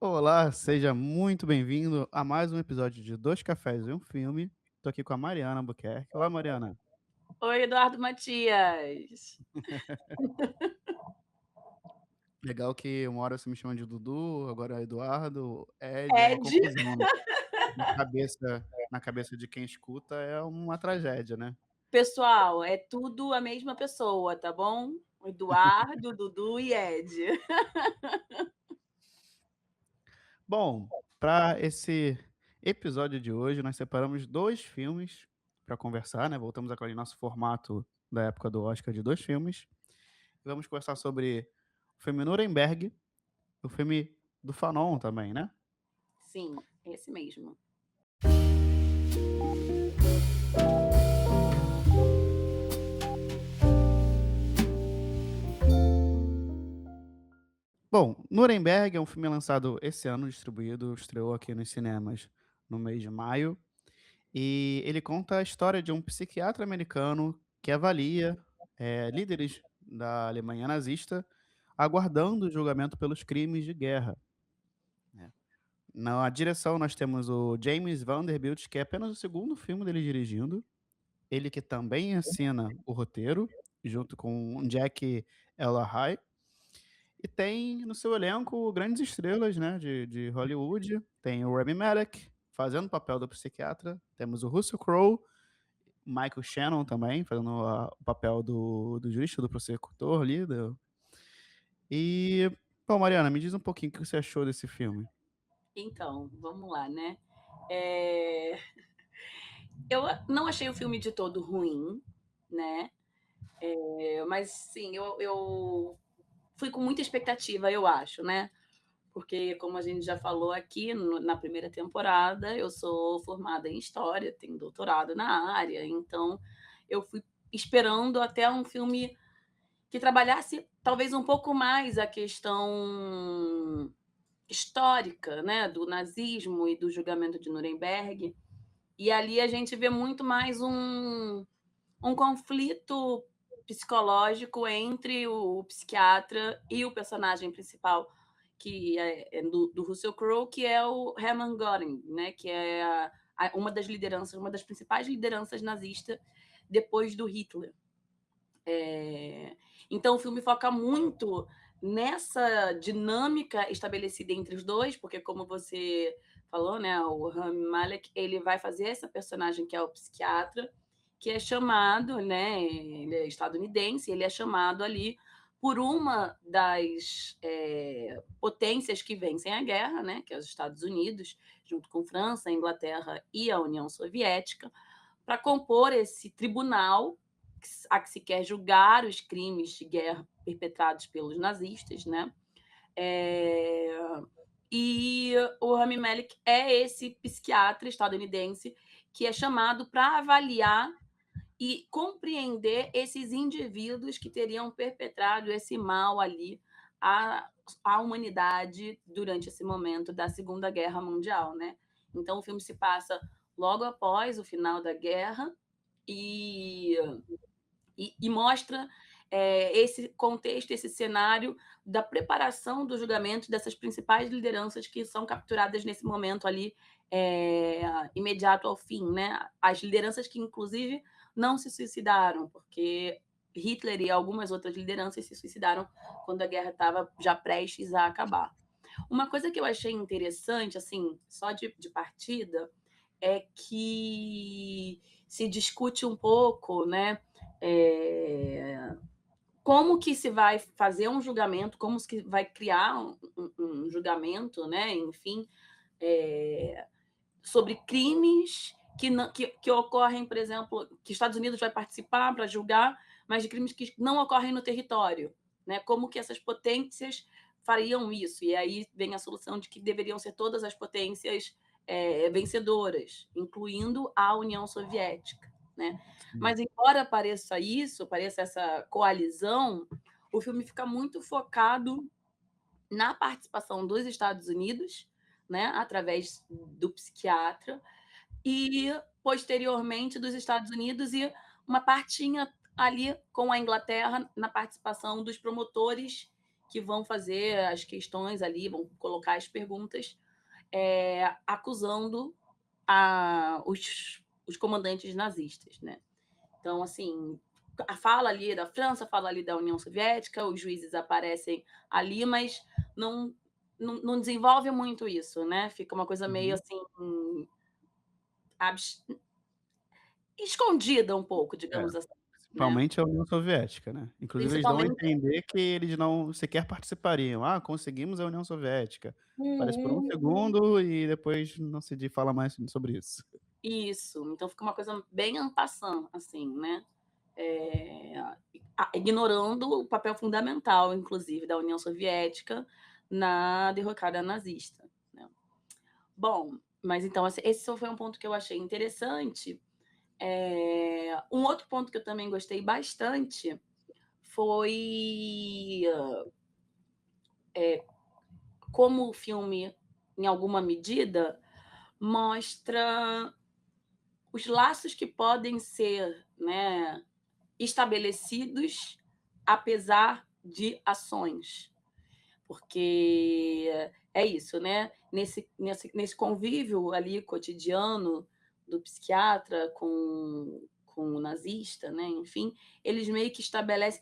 Olá, seja muito bem-vindo a mais um episódio de Dois Cafés e um Filme. Tô aqui com a Mariana Albuquerque. Olá, Mariana. Oi, Eduardo Matias. Legal que uma hora você me chama de Dudu, agora é Eduardo, Ed, é uma Ed. confusão, né? Na cabeça de quem escuta é uma tragédia, né? Pessoal, é tudo a mesma pessoa, tá bom? Eduardo, Dudu e Ed. Bom, para esse episódio de hoje, nós separamos dois filmes para conversar, né? Voltamos aquele nosso formato da época do Oscar de dois filmes. E vamos conversar sobre o filme Nuremberg, o filme do Fanon também, né? Sim, esse mesmo. Bom, Nuremberg é um filme lançado esse ano, distribuído, estreou aqui nos cinemas no mês de maio, e ele conta a história de um psiquiatra americano que avalia líderes da Alemanha nazista aguardando o julgamento pelos crimes de guerra, né. Na direção nós temos o James Vanderbilt, que é apenas o segundo filme dele dirigindo, ele que também assina o roteiro, junto com Jack Ellerhei. E tem no seu elenco grandes estrelas, né, de Hollywood. Tem o Rami Malek fazendo o papel do psiquiatra, temos o Russell Crowe, Michael Shannon também fazendo o papel do juiz, do prosecutor ali, e, bom, Mariana, me diz um pouquinho o que você achou desse filme. Então, vamos lá, né? É, Eu não achei o filme de todo ruim, né? Mas sim, eu fui com muita expectativa, eu acho, né? Porque, como a gente já falou aqui na primeira temporada, eu sou formada em História, tenho doutorado na área, então eu fui esperando até um filme que trabalhasse talvez um pouco mais a questão histórica, né, do nazismo e do julgamento de Nuremberg. E ali a gente vê muito mais um conflito psicológico entre o psiquiatra e o personagem principal, que é do Russell Crowe, que é o Hermann Göring, né, que é uma das lideranças, uma das principais lideranças nazistas depois do Hitler. É, então o filme foca muito nessa dinâmica estabelecida entre os dois, porque como você falou, né, o Rami Malek, ele vai fazer essa personagem que é o psiquiatra, que é chamado, né, ele é estadunidense, ele é chamado ali por uma das potências que vencem a guerra, né, que é os Estados Unidos, junto com França, Inglaterra e a União Soviética, para compor esse tribunal a que se quer julgar os crimes de guerra perpetrados pelos nazistas, né? É, e o Rami Malek é esse psiquiatra estadunidense que é chamado para avaliar e compreender esses indivíduos que teriam perpetrado esse mal ali à humanidade durante esse momento da Segunda Guerra Mundial, né? Então o filme se passa logo após o final da guerra e mostra esse contexto, esse cenário da preparação do julgamento dessas principais lideranças que são capturadas nesse momento ali imediato ao fim, né? As lideranças que, inclusive, não se suicidaram, porque Hitler e algumas outras lideranças se suicidaram quando a guerra estava já prestes a acabar. Uma coisa que eu achei interessante, assim, só de partida, é que se discute um pouco, né, como que se vai fazer um julgamento, como se vai criar um julgamento, né, enfim, é, sobre crimes que ocorrem, por exemplo, que Estados Unidos vai participar para julgar, mas de crimes que não ocorrem no território, né? Como que essas potências fariam isso? E aí vem a solução de que deveriam ser todas as potências vencedoras, incluindo a União Soviética, né? Sim. Mas embora pareça isso, pareça essa coalizão, o filme fica muito focado na participação dos Estados Unidos, né, através do psiquiatra, e posteriormente dos Estados Unidos e uma partinha ali com a Inglaterra na participação dos promotores que vão fazer as questões ali, vão colocar as perguntas, acusando os comandantes nazistas, né? Então, assim, a fala ali da França, fala ali da União Soviética, os juízes aparecem ali, mas não, não desenvolve muito isso, né? Fica uma coisa meio Uhum. assim, abs- escondida um pouco, É, digamos assim, né? principalmente a União Soviética, né. Inclusive eles dão a Principalmente. entender que eles não sequer participariam. "Ah, conseguimos a União Soviética". Parece por um Uhum. segundo e depois não se fala mais sobre isso. Isso, então fica uma coisa bem en passant, assim, né? É, ignorando o papel fundamental, inclusive, da União Soviética na derrocada nazista, né? Bom, mas então esse só foi um ponto que eu achei interessante. Um outro ponto que eu também gostei bastante foi como o filme, em alguma medida, mostra os laços que podem ser, né, estabelecidos apesar de ações. Porque é isso, né? Nesse convívio ali cotidiano do psiquiatra com o nazista, né? Enfim, eles meio que estabelecem.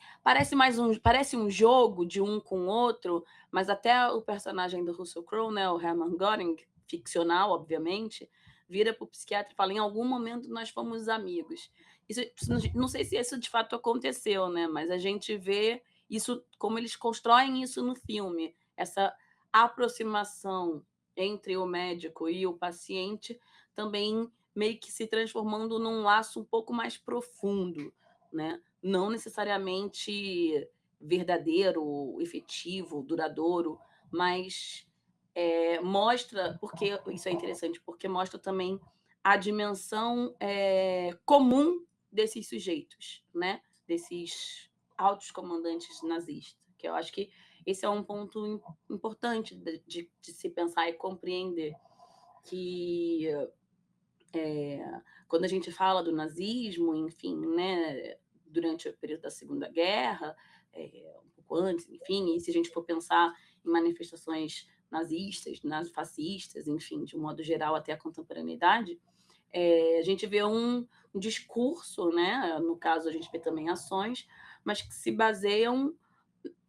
Parece um jogo de um com o outro, mas até o personagem do Russell Crowe, né? O Hermann Göring, ficcional, obviamente, vira para o psiquiatra e fala: em algum momento nós fomos amigos. Isso, não sei se isso de fato aconteceu, né? Mas a gente vê isso, como eles constroem isso no filme, essa aproximação entre o médico e o paciente, também meio que se transformando num laço um pouco mais profundo, né? Não necessariamente verdadeiro, efetivo, duradouro, mas mostra, porque isso é interessante, porque mostra também a dimensão comum desses sujeitos, né? Desses altos comandantes nazistas, que eu acho que esse é um ponto importante de se pensar e compreender que quando a gente fala do nazismo, enfim, né, durante o período da Segunda Guerra, um pouco antes, enfim, e se a gente for pensar em manifestações nazistas, nazifascistas, enfim, de um modo geral até a contemporaneidade, a gente vê um discurso, né, no caso a gente vê também ações, mas que se baseiam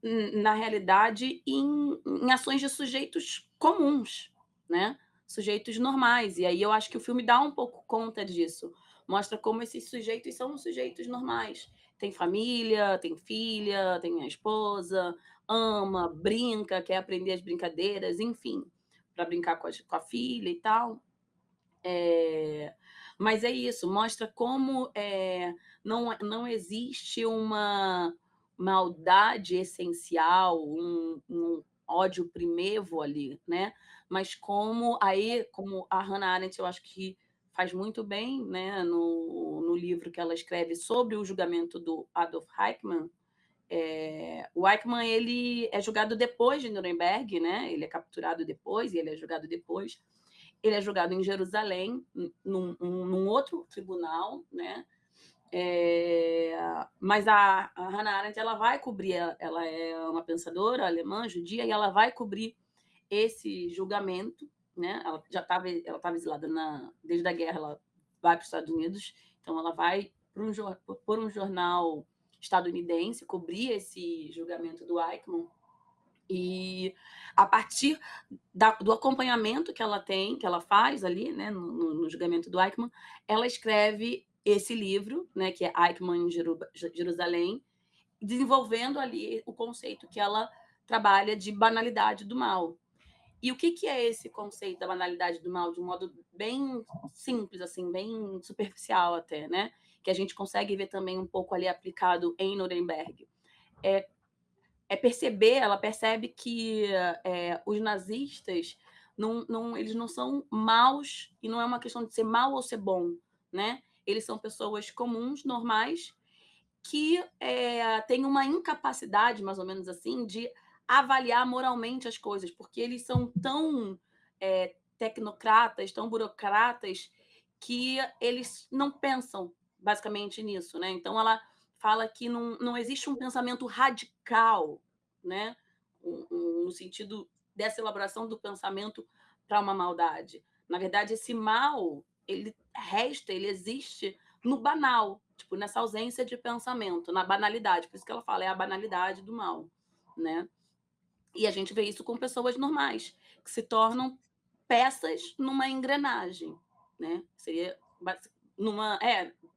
na realidade em ações de sujeitos comuns, né? Sujeitos normais. E aí eu acho que o filme dá um pouco conta disso. Mostra como esses sujeitos são sujeitos normais. Tem família, tem filha, tem a esposa, ama, brinca, quer aprender as brincadeiras, enfim, para brincar com a filha e tal. É, mas é isso, mostra como não existe uma maldade essencial, um ódio primevo ali, né? Mas como a Hannah Arendt, eu acho que faz muito bem, né, no livro que ela escreve sobre o julgamento do Adolf Eichmann. O Eichmann ele é julgado depois de Nuremberg, né? Ele é capturado depois e ele é julgado depois. Ele é julgado em Jerusalém, num outro tribunal, né? Mas a Hannah Arendt ela vai cobrir, ela é uma pensadora alemã, judia, e ela vai cobrir esse julgamento, né? Ela estava exilada desde a guerra, ela vai para os Estados Unidos, então ela vai por um jornal estadunidense cobrir esse julgamento do Eichmann. E a partir do acompanhamento que ela tem, que ela faz ali, né, no julgamento do Eichmann, ela escreve esse livro, né, que é Eichmann em Jerusalém, desenvolvendo ali o conceito que ela trabalha de banalidade do mal. E o que é esse conceito da banalidade do mal, de um modo bem simples, assim, bem superficial até, né? Que a gente consegue ver também um pouco ali aplicado em Nuremberg. É ela percebe que os nazistas eles não são maus, e não é uma questão de ser mal ou ser bom, né? Eles são pessoas comuns, normais, que têm uma incapacidade, mais ou menos assim, de avaliar moralmente as coisas, porque eles são tão tecnocratas, tão burocratas, que eles não pensam basicamente nisso, né? Então ela fala que não existe um pensamento radical, né? no sentido dessa elaboração do pensamento para uma maldade. Na verdade, esse mal, ele resta, ele existe no banal, tipo, nessa ausência de pensamento, na banalidade. Por isso que ela fala, é a banalidade do mal, né? E a gente vê isso com pessoas normais, que se tornam peças numa engrenagem, né? Seria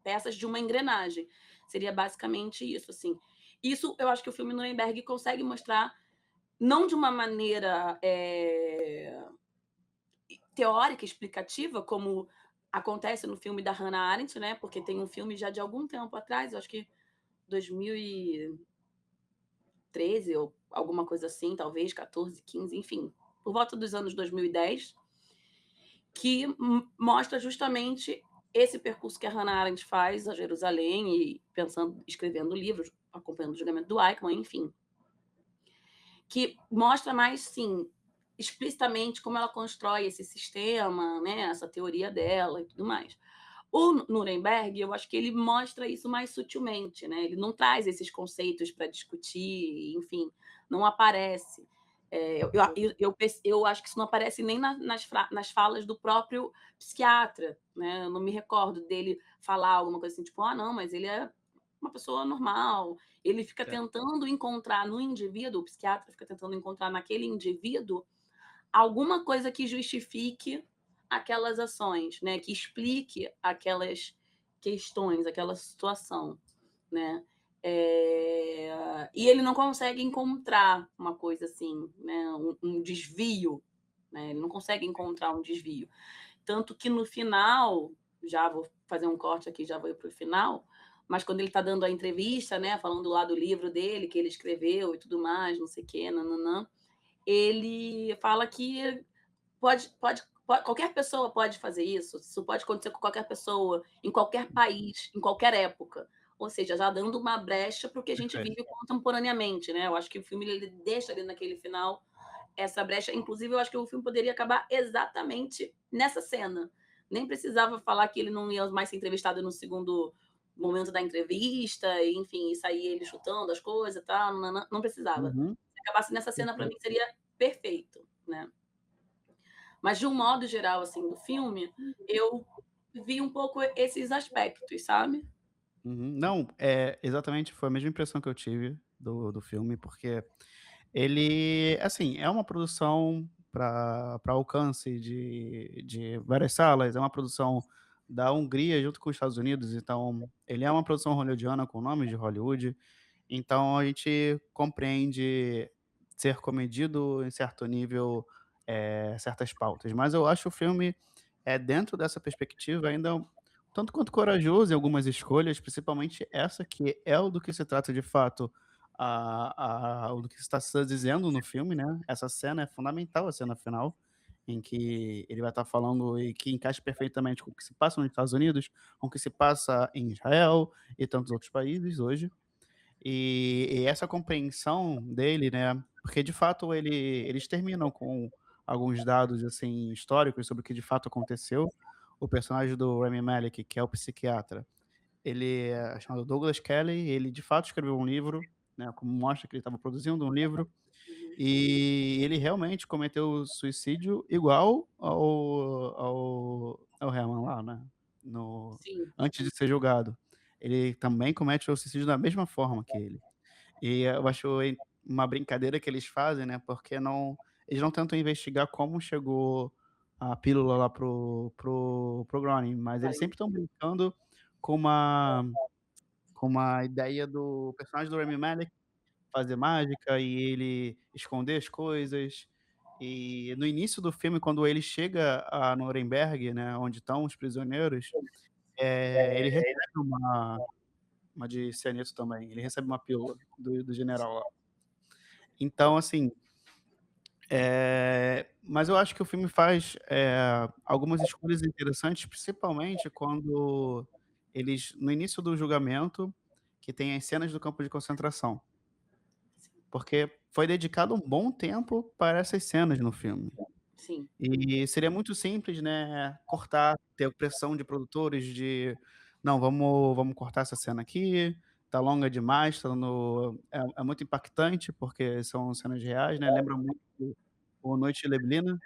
peças de uma engrenagem. Seria basicamente isso, assim. Isso eu acho que o filme Nuremberg consegue mostrar, não de uma maneira teórica, explicativa, como acontece no filme da Hannah Arendt, né? Porque tem um filme já de algum tempo atrás, eu acho que 2013 ou alguma coisa assim, talvez 14, 15, enfim, por volta dos anos 2010, que mostra justamente esse percurso que a Hannah Arendt faz a Jerusalém e pensando, escrevendo livros, acompanhando o julgamento do Eichmann, enfim, que mostra mais, sim, explicitamente como ela constrói esse sistema, né, essa teoria dela e tudo mais. O Nuremberg, eu acho que ele mostra isso mais sutilmente, né? Ele não traz esses conceitos para discutir, enfim, não aparece. Eu acho que isso não aparece nem nas falas do próprio psiquiatra, né? Eu não me recordo dele falar alguma coisa assim, tipo, ah, não, mas ele é uma pessoa normal. Ele fica Certo. tentando encontrar no indivíduo, o psiquiatra fica tentando encontrar naquele indivíduo alguma coisa que justifique aquelas ações, né? Que explique aquelas questões, aquela situação, né? E ele não consegue encontrar uma coisa assim, né? Um desvio, né? Ele não consegue encontrar um desvio. Tanto que no final, já vou fazer um corte aqui, já vou para o final, mas quando ele está dando a entrevista, né? Falando lá do livro dele, que ele escreveu e tudo mais, não sei o quê, nananã, ele fala que qualquer pessoa pode fazer isso pode acontecer com qualquer pessoa, em qualquer país, em qualquer época. Ou seja, já dando uma brecha para o que a gente Perfeito. vive contemporaneamente, né? Eu acho que o filme ele deixa ali naquele final essa brecha. Inclusive, eu acho que o filme poderia acabar exatamente nessa cena. Nem precisava falar que ele não ia mais ser entrevistado no segundo momento da entrevista, e, enfim, e sair ele chutando as coisas, tá? Não, não precisava. Uhum. Se acabasse nessa cena, para mim, Perfeito. seria perfeito, né? Mas, de um modo geral, assim, do filme, eu vi um pouco esses aspectos, sabe? Uhum. Não, exatamente foi a mesma impressão que eu tive do filme, porque ele, assim, é uma produção para alcance de várias salas, é uma produção da Hungria junto com os Estados Unidos, então ele é uma produção hollywoodiana com nomes de Hollywood, então a gente compreende ser comedido em certo nível, certas pautas. Mas eu acho o filme, dentro dessa perspectiva, ainda um tanto quanto corajoso em algumas escolhas, principalmente essa que é o do que se trata de fato, o do que está se dizendo no filme, né. Essa cena é fundamental, a cena final, em que ele vai estar falando e que encaixa perfeitamente com o que se passa nos Estados Unidos, com o que se passa em Israel e tantos outros países hoje. E essa compreensão dele, né, porque de fato eles terminam com alguns dados, assim, históricos sobre o que de fato aconteceu. O personagem do Rami Malek, que é o psiquiatra, ele é chamado Douglas Kelly, ele de fato escreveu um livro, né, como mostra que ele estava produzindo um livro, Uhum. e ele realmente cometeu suicídio igual ao Herman lá, né, no Sim, antes de ser julgado. Ele também comete o suicídio da mesma forma que ele. E eu acho uma brincadeira que eles fazem, né, porque eles não tentam investigar como chegou a pílula lá pro Groening, mas eles claro. sempre estão brincando com uma ideia do personagem do Rami Malek fazer mágica e ele esconder as coisas. E no início do filme, quando ele chega a Nuremberg, né, onde estão os prisioneiros, ele recebe uma de cianeto também, ele recebe uma pílula do general lá. Então, assim, mas eu acho que o filme faz, algumas escolhas interessantes, principalmente quando eles no início do julgamento, que tem as cenas do campo de concentração, porque foi dedicado um bom tempo para essas cenas no filme. Sim, E seria muito simples, né, cortar, ter pressão de produtores de: "Não, vamos cortar essa cena aqui", tá longa demais, tá no é muito impactante, porque são cenas reais, né, lembra muito o Noite de Neblina,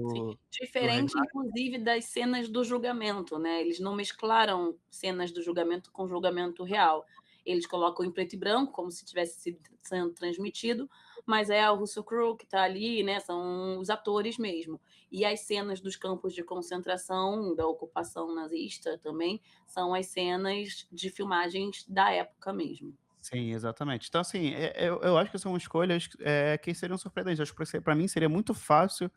Sim, do diferente Reinhard. inclusive das cenas do julgamento, né, eles não mesclaram cenas do julgamento com julgamento real. Eles colocam em preto e branco, como se tivesse sido sendo transmitido, mas é o Russell Crowe que tá ali, né, são os atores mesmo. E as cenas dos campos de concentração, da ocupação nazista também, são as cenas de filmagens da época mesmo. Sim, exatamente. Então, assim, eu acho que são escolhas, que seriam surpreendentes. Acho que pra mim seria muito fácil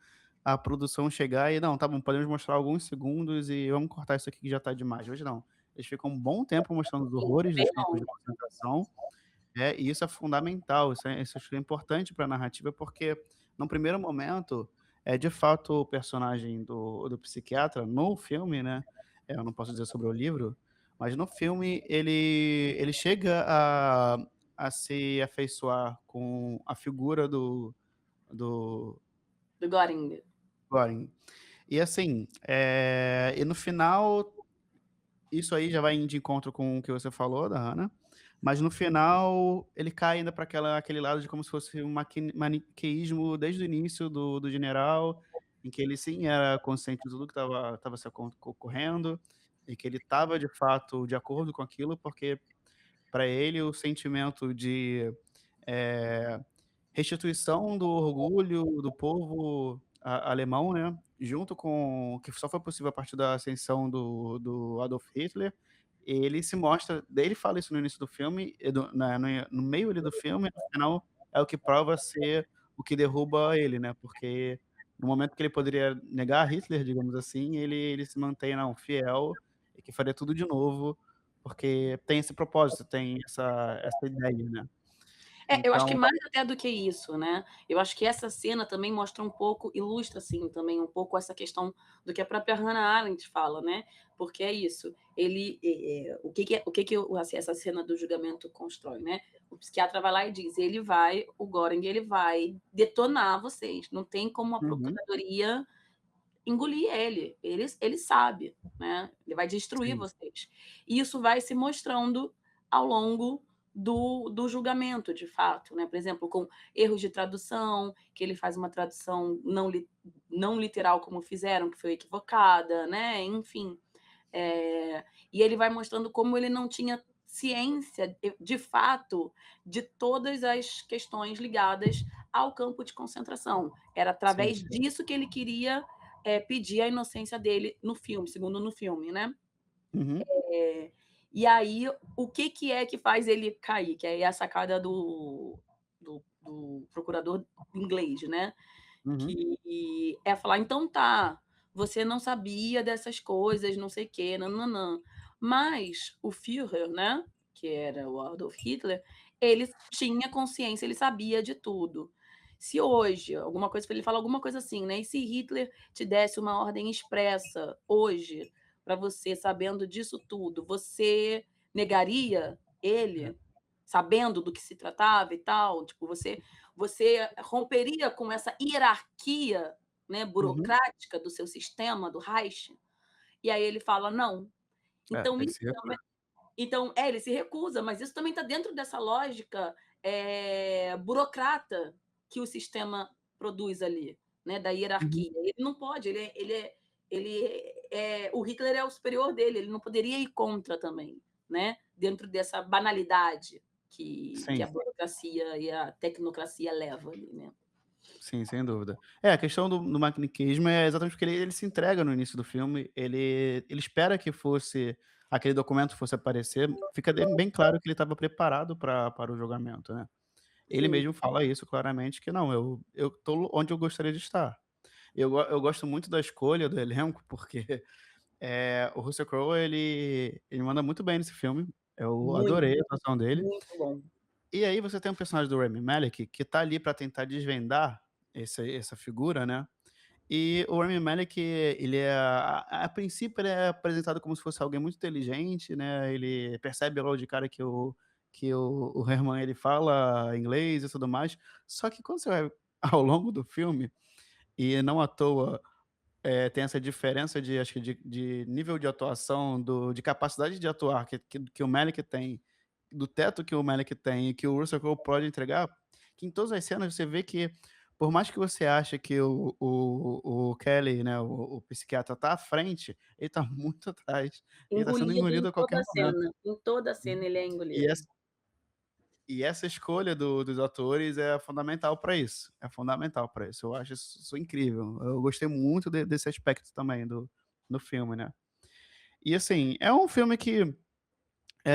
a produção chegar e: "Não, tá bom, podemos mostrar alguns segundos e vamos cortar isso aqui que já tá demais". Hoje não, eles ficam um bom tempo mostrando os Sim, horrores bem dos campos de longo. concentração, e isso é fundamental, isso acho que é importante pra narrativa, porque num primeiro momento, é de fato, o personagem do psiquiatra no filme, né, eu não posso dizer sobre o livro, mas no filme ele chega a se afeiçoar com a figura do Do Göring. Göring. E assim, e no final isso aí já vai de encontro com o que você falou da Hannah, mas no final ele cai ainda para aquele lado de como se fosse um maniqueísmo desde o início do general, em que ele sim era consciente de tudo que estava se ocorrendo, e que ele estava de fato de acordo com aquilo, porque para ele o sentimento de, eh, restituição do orgulho do povo alemão, né, junto com que só foi possível a partir da ascensão do Adolf Hitler, ele se mostra ele fala isso no início do filme, e no meio ali do filme, no final é o que prova ser o que derruba ele, né, porque no momento que ele poderia negar Hitler, digamos assim, ele se mantém, não, fiel e que faria tudo de novo, porque tem esse propósito, tem essa ideia, né. É, eu acho que Então mais até do que isso, né, eu acho que essa cena também mostra um pouco ilustra, assim, também um pouco essa questão do que a própria Hannah Arendt fala, né, porque é isso, ele, o que assim, essa cena do julgamento constrói, né, o psiquiatra vai lá e diz: o Göring, ele vai detonar vocês, não tem como a uhum, procuradoria engolir ele sabe, né, ele vai destruir sim. vocês. E isso vai se mostrando ao longo do julgamento, de fato, né, por exemplo, com erros de tradução, que ele faz uma tradução não literal como fizeram, que foi equivocada, né, enfim. E ele vai mostrando como ele não tinha ciência, de fato, de todas as questões ligadas ao campo de concentração. Era Sim, através sim. disso que ele queria, pedir a inocência dele no filme, segundo no filme, né. Uhum, Eh, e aí, o que que é que faz ele cair? Que aí é a sacada do procurador inglês, né, uhum, que é falar: "Então tá, você não sabia dessas coisas, não sei o quê, nã-nã-nã". Mas o Führer, né, que era o Adolf Hitler, ele tinha consciência, ele sabia de tudo. Se hoje, alguma coisa ele fala alguma coisa assim, né: "E se Hitler te desse uma ordem expressa hoje, para você sabendo disso tudo, você negaria é. ele, sabendo do que se tratava e tal? Tipo, você romperia com essa hierarquia, né, Uhum. burocrática do seu sistema, do Reich?" E aí ele fala: "Não". É, Então ele isso se recusa. também ele se recusa, mas isso também está dentro dessa lógica, burocrata que o sistema produz ali, né, da Uhum. hierarquia. Ele não pode, o Hitler é o superior dele, ele não poderia ir contra também, né, dentro dessa banalidade que a Sim, burocracia e a tecnocracia leva ali, né. sim, sem dúvida. É, a questão do maniqueísmo é exatamente porque ele se entrega no início do filme, ele espera que fosse aquele documento fosse aparecer, fica bem claro que ele estava preparado para o julgamento, né. Ele Sim, mesmo fala isso claramente que: "Não, eu tô onde eu gostaria de estar". Eu gosto muito da escolha do elenco, porque, o Russell Crowe ele manda muito bem nesse filme, eu muito, adorei a atuação dele. muito bom. E aí você tem um personagem do Rami Malek que tá ali pra tentar desvendar essa figura, né, e o Rami Malek ele é a princípio ele é apresentado como se fosse alguém muito inteligente, né, ele percebe logo de cara que o Herman ele fala inglês e tudo mais, só que quando você vai ao longo do filme, e não à toa, tem essa diferença de acho que de nível de atuação de capacidade de atuar que o Malek tem do teto que o Malick tem e que o Russell Crowe pode entregar, que em todas as cenas você vê que, por mais que você ache que o Kelly, né, o psiquiatra tá à frente, ele tá muito atrás, ele tá sendo Engolido engolido a qualquer momento. em toda cena Uhum. ele é E engolido. essa e essa escolha dos atores é fundamental para isso, é fundamental para isso, eu acho isso incrível, eu gostei muito desse aspecto também do filme, né. E assim, é um filme que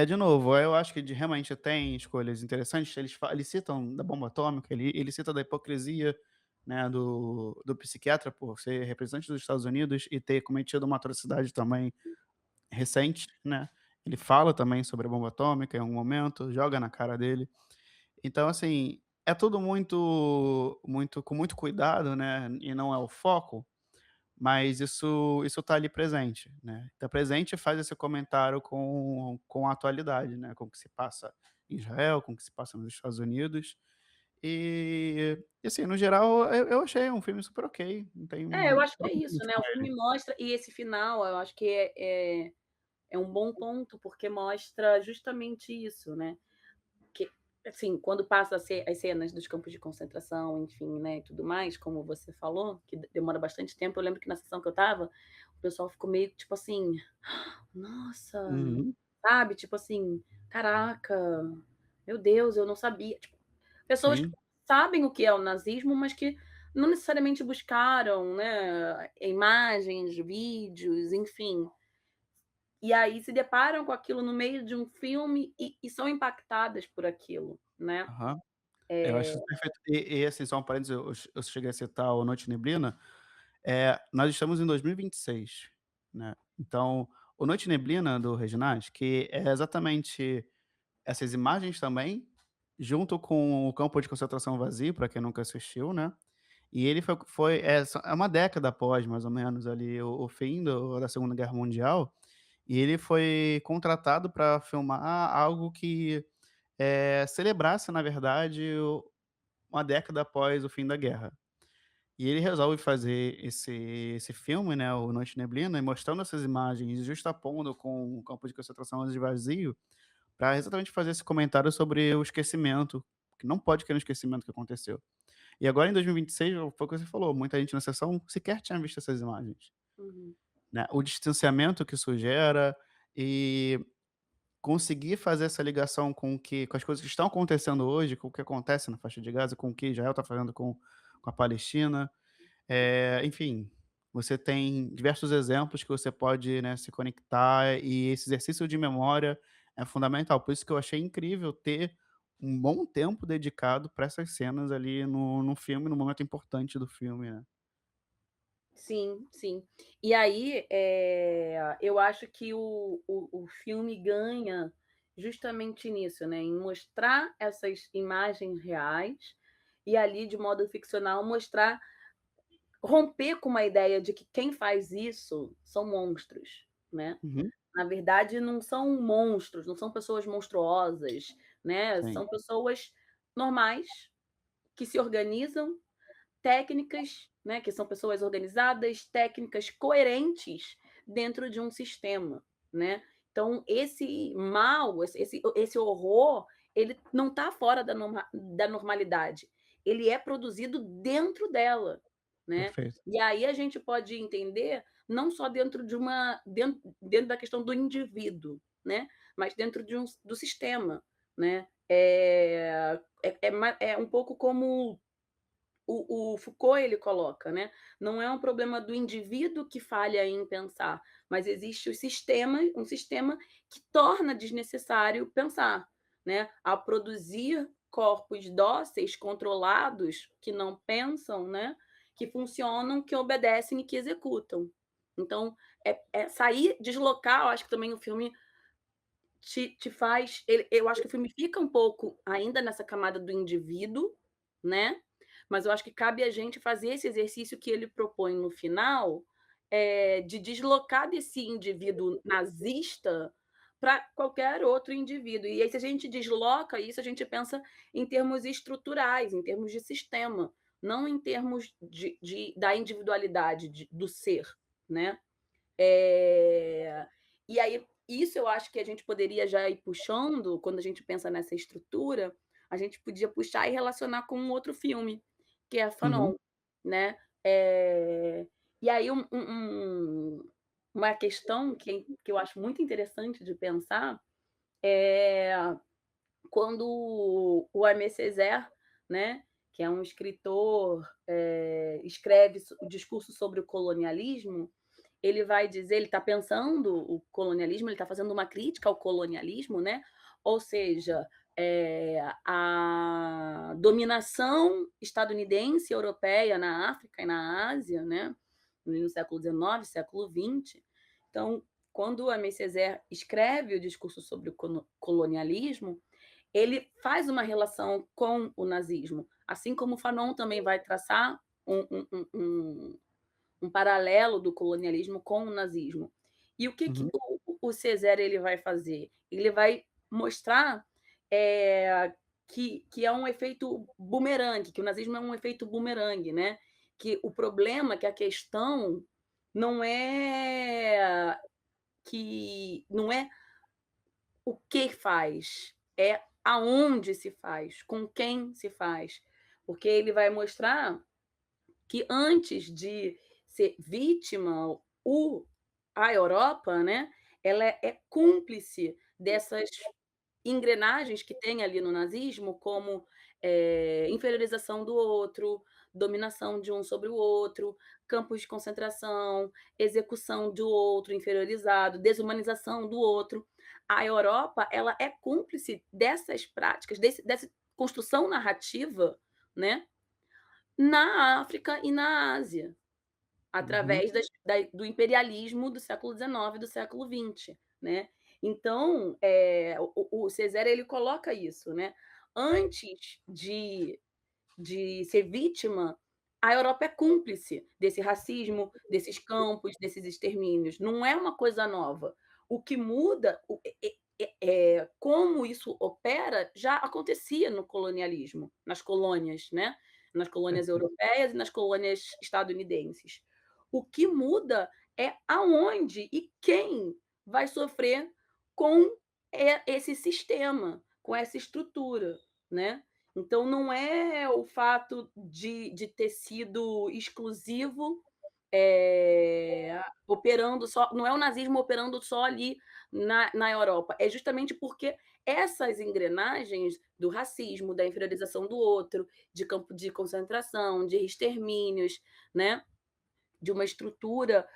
de novo, eu acho que realmente tem escolhas interessantes, eles citam da bomba atômica, ele cita da hipocrisia, né, do psiquiatra por ser representante dos Estados Unidos e ter cometido uma atrocidade também recente, né. Ele fala também sobre a bomba atômica em algum momento, joga na cara dele. Então, assim, é tudo muito com muito cuidado, né, e não é o foco, mas isso tá ali presente, né. Tá presente e faz esse comentário com a atualidade, né, com o que se passa em Israel, com o que se passa nos Estados Unidos. E assim, no geral, eu achei um filme super ok, não É, eu tenho acho que é isso, problemas né, com o ele. filme mostra e esse final eu acho que é um bom ponto, porque mostra justamente isso, né, que, assim, quando passa as cenas dos campos de concentração, enfim, né, e tudo mais, como você falou, que demora bastante tempo, eu lembro que na sessão que eu estava, o pessoal ficou meio que tipo assim: "Nossa", Uhum, sabe, tipo assim: "Caraca, meu Deus, eu não sabia". Tipo, pessoas que sim, sabem o que é o nazismo, mas que não necessariamente buscaram, né, imagens, vídeos, enfim. E aí se deparam com aquilo no meio de um filme e são impactadas por aquilo, né. aham. Eu Eh acho isso perfeito. Assim, só um parênteses, eu cheguei a citar o Noite e Neblina. Nós estamos em 2026, né, então, o Noite e Neblina do Reginás, que é exatamente essas imagens também, junto com o Campo de Concentração Vazio, para quem nunca assistiu, né, e ele é uma década após, mais ou menos, ali, o fim da Segunda Guerra Mundial, e ele foi contratado para filmar algo que, celebrasse, na verdade, uma década após o fim da guerra. E ele resolve fazer esse filme, né, o Noite e Neblina, e mostrando essas imagens e justapondo com o campo de concentração de vazio, para exatamente fazer esse comentário sobre o esquecimento, que não pode cair no esquecimento que aconteceu. E agora em 2026, foi o que você falou, muita gente na sessão sequer tinha visto essas imagens, uhum. né. O distanciamento que isso gera e conseguir fazer essa ligação com as coisas que estão acontecendo hoje, com o que acontece na faixa de Gaza, com o que Israel está fazendo com a Palestina. Enfim, você tem diversos exemplos que você pode, né, se conectar e esse exercício de memória é fundamental. Por isso que eu achei incrível ter um bom tempo dedicado para essas cenas ali no filme, no momento importante do filme, né. Sim, sim. E aí, eu acho que o filme ganha justamente nisso, né, em mostrar essas imagens reais, e ali de modo ficcional mostrar romper com uma ideia de que quem faz isso são monstros, né. Uhum, Na verdade não são monstros, não são pessoas monstruosas, né, sim. são pessoas normais, que se organizam, técnicas, né, que são pessoas organizadas, técnicas, coerentes dentro de um sistema, né. Então esse mal, esse horror, ele não está fora da normalidade, ele é produzido dentro dela, né. Perfeito. E aí a gente pode entender, não só dentro da questão do indivíduo, né, mas dentro do sistema, né. É um pouco como o Foucault ele coloca, né, não é um problema do indivíduo que falha em pensar, mas existe um sistema que torna desnecessário pensar, né, ao produzir corpos dóceis, controlados, que não pensam, né, que funcionam, que obedecem e que executam. Então, sair, deslocar, eu acho que também o filme te faz eu acho que o filme fica um pouco ainda nessa camada do indivíduo, né, mas eu acho que cabe a gente fazer esse exercício que ele propõe no final, de deslocar desse indivíduo nazista para qualquer outro indivíduo. E aí se a gente desloca isso, a gente pensa em termos estruturais, em termos de sistema, não em termos da individualidade, do ser, né. Eh, e aí isso eu acho que a gente poderia já ir puxando, quando a gente pensa nessa estrutura, a gente podia puxar e relacionar com um outro filme, que é Uhum, Fanon, né. E aí uma questão que eu acho muito interessante de pensar, é quando o Aimé Césaire, né, que é um escritor, escreve o discurso sobre o colonialismo, ele vai dizer, ele está pensando o colonialismo, ele está fazendo uma crítica ao colonialismo, né? Ou seja, a dominação estadunidense e europeia na África e na Ásia, né? No século XIX, século XX. Então, quando a Aimé Césaire escreve o discurso sobre o colonialismo, ele faz uma relação com o nazismo, assim como Fanon também vai traçar um paralelo do colonialismo com o nazismo. E o que, que uhum, o Césaire ele vai fazer? Ele vai mostrar que é um efeito bumerangue, que o nazismo é um efeito bumerangue, né? Que o problema, que a questão não é o que faz, é aonde se faz, com quem se faz. Porque ele vai mostrar que antes de ser vítima, a Europa, né, ela é cúmplice dessas engrenagens que tem ali no nazismo, como, inferiorização do outro, dominação de um sobre o outro, campos de concentração, execução do outro inferiorizado, desumanização do outro. A Europa, ela é cúmplice dessas práticas, dessa construção narrativa, né, na África e na Ásia, uhum. através do imperialismo do século XIX e do século XX, né. Então, o Césaire ele coloca isso, né. Antes de ser vítima, a Europa é cúmplice desse racismo, desses campos, desses extermínios, não é uma coisa nova. O que muda, como isso opera, já acontecia no colonialismo, nas colônias, né, nas colônias Perfeito. europeias e nas colônias estadunidenses. O que muda é aonde e quem vai sofrer com esse sistema, com essa estrutura, né. Então não é o fato de ter sido exclusivo, operando só, não é o nazismo operando só ali na Europa, é justamente porque essas engrenagens do racismo, da inferiorização do outro, de campo de concentração, de extermínios, né, de uma estrutura,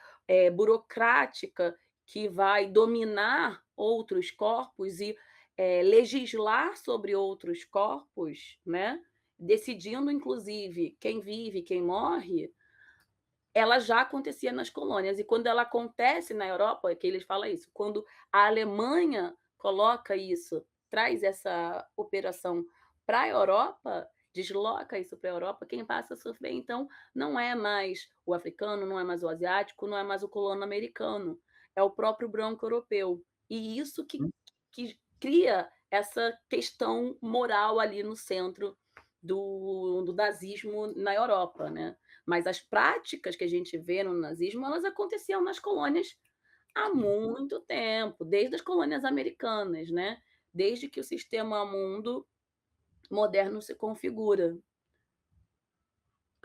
burocrática que vai dominar outros corpos e, legislar sobre outros corpos, né, decidindo inclusive quem vive, quem morre, ela já acontecia nas colônias. E quando ela acontece na Europa, é que eles falam isso, quando a Alemanha coloca isso, traz essa operação para a Europa, desloca isso para a Europa, quem passa a sofrer, então, não é mais o africano, não é mais o asiático, não é mais o colono americano, é o próprio branco europeu. E isso que cria essa questão moral ali no centro do nazismo na Europa, né? Mas as práticas que a gente vê no nazismo, elas aconteciam nas colônias há Sim, muito tempo, desde as colônias americanas, né? Desde que o sistema mundo moderno se configura.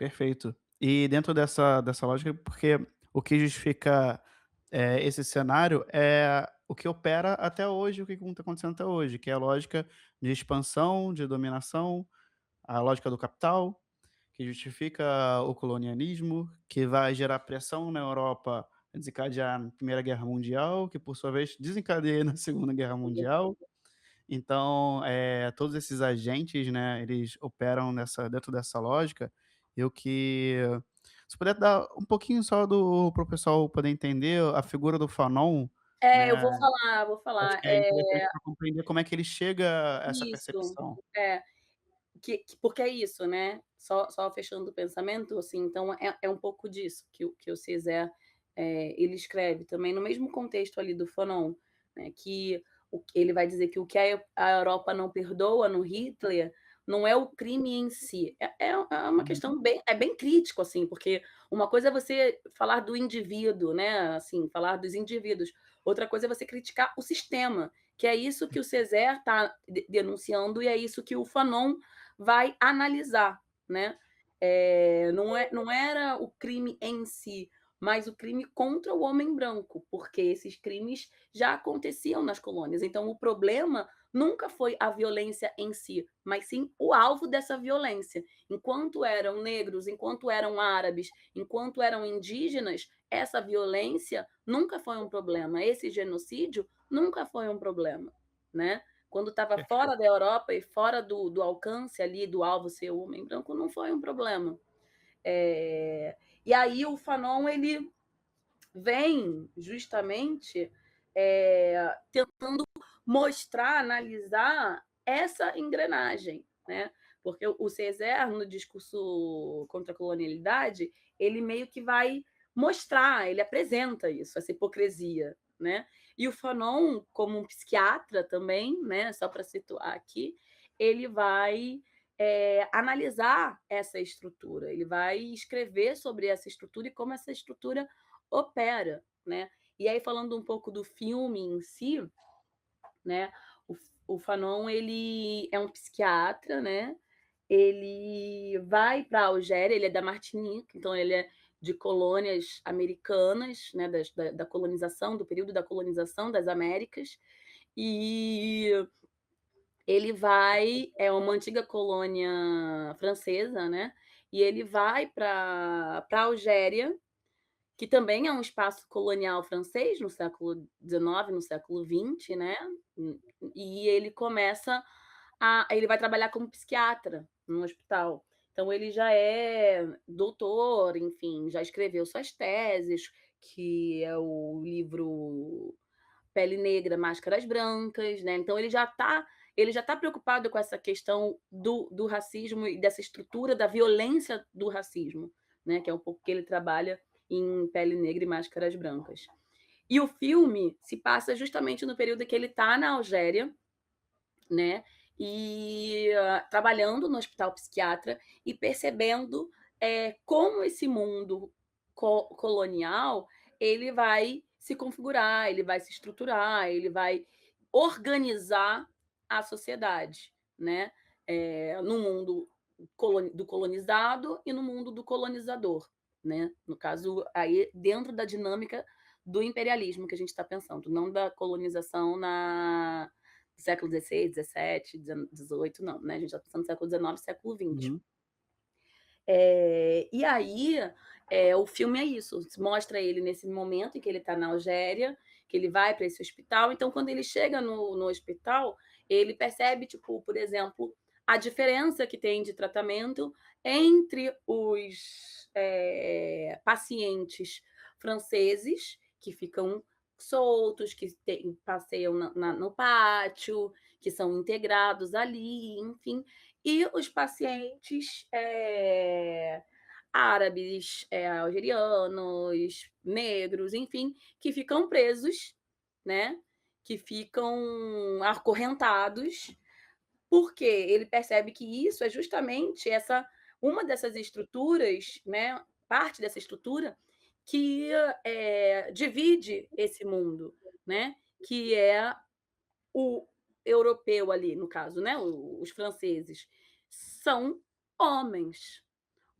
perfeito. E dentro dessa lógica, porque o que justifica, esse cenário é o que opera até hoje, o que está acontecendo até hoje, que é a lógica de expansão, de dominação, a lógica do capital, que justifica o colonialismo, que vai gerar pressão na Europa, desencadear na Primeira Guerra Mundial, que por sua vez desencadeia na Segunda Guerra Mundial. Então, todos esses agentes, né, eles operam dentro dessa lógica, e o que se puder dar um pouquinho só para o pessoal poder entender a figura do Fanon, Eu né, vou acho falar. que é interessante para compreender como é que ele chega a essa Isso. percepção. É. Porque é isso, né, só fechando o pensamento, assim, então é um pouco disso que o Césaire, ele escreve também no mesmo contexto ali do Fanon, né, que ele vai dizer que o que a Europa não perdoa no Hitler, não é o crime em si. É uma questão bem crítico, assim, porque uma coisa é você falar do indivíduo, né, assim, falar dos indivíduos, outra coisa é você criticar o sistema, que é isso que o Césaire está denunciando e é isso que o Fanon vai analisar, né. Não era o crime em si, mas o crime contra o homem branco, porque esses crimes já aconteciam nas colônias. Então o problema nunca foi a violência em si, mas sim o alvo dessa violência. Enquanto eram negros, enquanto eram árabes, enquanto eram indígenas, essa violência nunca foi um problema. Esse genocídio nunca foi um problema, né? Quando estava fora Perfeito. da Europa e fora do alcance ali do alvo ser o homem branco, não foi um problema. É, e aí o Fanon ele vem justamente tentando mostrar, analisar essa engrenagem, né? Porque o Césaire, no discurso contra a colonialidade, ele meio que vai mostrar, ele apresenta isso, essa hipocrisia, né? E o Fanon, como um psiquiatra também, né? Só para situar aqui, ele vai analisar essa estrutura, ele vai escrever sobre essa estrutura e como essa estrutura opera, né? E aí falando um pouco do filme em si, né? O Fanon ele é um psiquiatra, né? Ele vai para a Algéria, ele é da Martinique, então ele é de colônias americanas, né? Da colonização, do período da colonização das Américas, e ele vai, é uma antiga colônia francesa, né? E ele vai para a Algéria, que também é um espaço colonial francês no século XIX, no século XX, né? E ele vai trabalhar como psiquiatra no hospital. Então ele já é doutor, enfim, já escreveu suas teses, que é o livro Pele Negra, Máscaras Brancas, né? Então ele já tá preocupado com essa questão do racismo e dessa estrutura da violência do racismo, né? Que é um pouco que ele trabalha em Pele Negra e Máscaras Brancas. E o filme se passa justamente no período que ele está na Algéria, né? E trabalhando no hospital psiquiatra e percebendo como esse mundo colonial ele vai se configurar, ele vai se estruturar, ele vai organizar a sociedade, né? No mundo do colonizado e no mundo do colonizador, né? No caso, aí dentro da dinâmica do imperialismo que a gente está pensando, não da colonização do século XVI, XVII, XVIII, não, né? A gente está pensando no século XIX, século XX. Uhum. E aí, o filme é isso, mostra ele nesse momento em que ele está na Algéria, que ele vai para esse hospital. Então, quando ele chega no hospital, ele percebe, tipo, por exemplo, a diferença que tem de tratamento entre os pacientes franceses, que ficam soltos, que passeiam no pátio, que são integrados ali, enfim, e os pacientes árabes, algerianos, negros, enfim, que ficam presos, né? Que ficam acorrentados, porque ele percebe que isso é justamente uma dessas estruturas, né? Parte dessa estrutura que divide esse mundo, né? Que é o europeu ali, no caso, né? Os franceses são homens,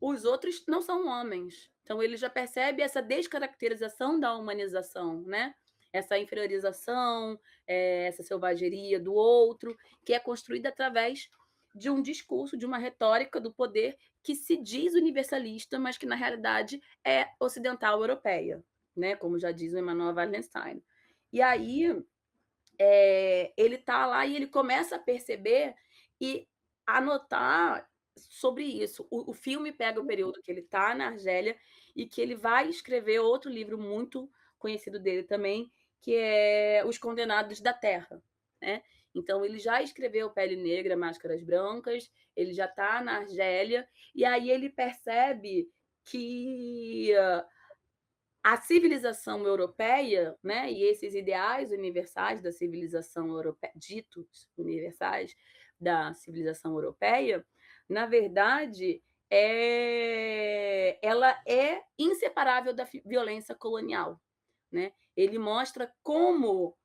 os outros não são homens. Então ele já percebe essa descaracterização da humanização, né? Essa inferiorização, essa selvageria do outro, que é construída através de um discurso, de uma retórica do poder que se diz universalista, mas que na realidade é ocidental europeia, né? Como já diz o Emmanuel Wallenstein. E aí ele está lá e ele começa a perceber e anotar sobre isso. O filme pega o período que ele está na Argélia e que ele vai escrever outro livro muito conhecido dele também, que é Os Condenados da Terra, né? Então ele já escreveu Pele Negra, Máscaras Brancas, ele já está na Argélia e aí ele percebe que a civilização europeia, né, e esses ideais universais da civilização europeia, ditos universais, da civilização europeia, na verdade, ela é inseparável da violência colonial, né? Ele mostra como